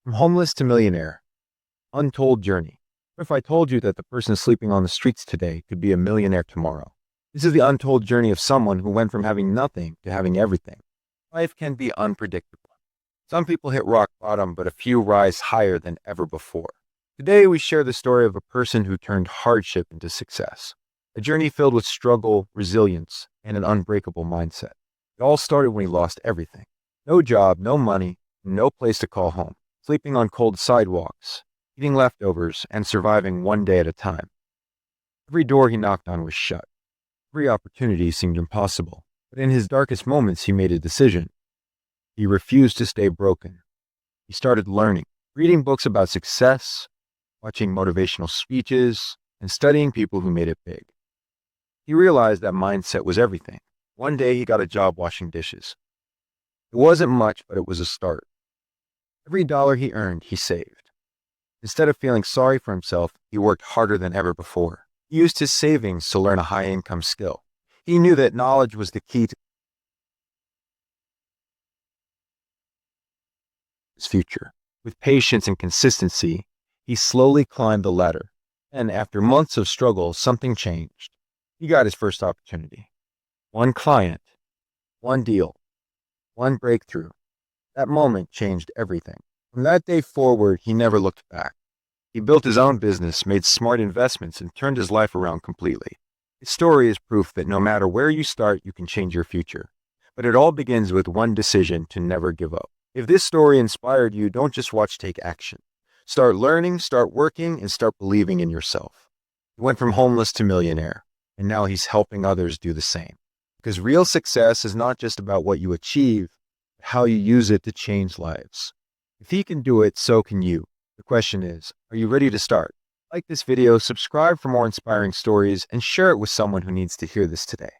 From homeless to millionaire, untold journey. What if I told you that the person sleeping on the streets today could be a millionaire tomorrow? This is the untold journey of someone who went from having nothing to having everything. Life can be unpredictable. Some people hit rock bottom, but a few rise higher than ever before. Today, we share the story of a person who turned hardship into success. A journey filled with struggle, resilience, and an unbreakable mindset. It all started when he lost everything. No job, no money, no place to call home. Sleeping on cold sidewalks, eating leftovers, and surviving one day at a time. Every door he knocked on was shut. Every opportunity seemed impossible. But in his darkest moments, he made a decision. He refused to stay broken. He started learning, reading books about success, watching motivational speeches, and studying people who made it big. He realized that mindset was everything. One day he got a job washing dishes. It wasn't much, but it was a start. Every dollar he earned, he saved. Instead of feeling sorry for himself, he worked harder than ever before. He used his savings to learn a high-income skill. He knew that knowledge was the key to his future. With patience and consistency, he slowly climbed the ladder. And after months of struggle, something changed. He got his first opportunity. One client, one deal, one breakthrough. That moment changed everything. From that day forward, he never looked back. He built his own business, made smart investments, and turned his life around completely. His story is proof that no matter where you start, you can change your future. But it all begins with one decision to never give up. If this story inspired you, don't just watch, take action. Start learning, start working, and start believing in yourself. He went from homeless to millionaire, and now he's helping others do the same. Because real success is not just about what you achieve, but how you use it to change lives. If he can do it, so can you. The question is, are you ready to start? Like this video, subscribe for more inspiring stories, and share it with someone who needs to hear this today.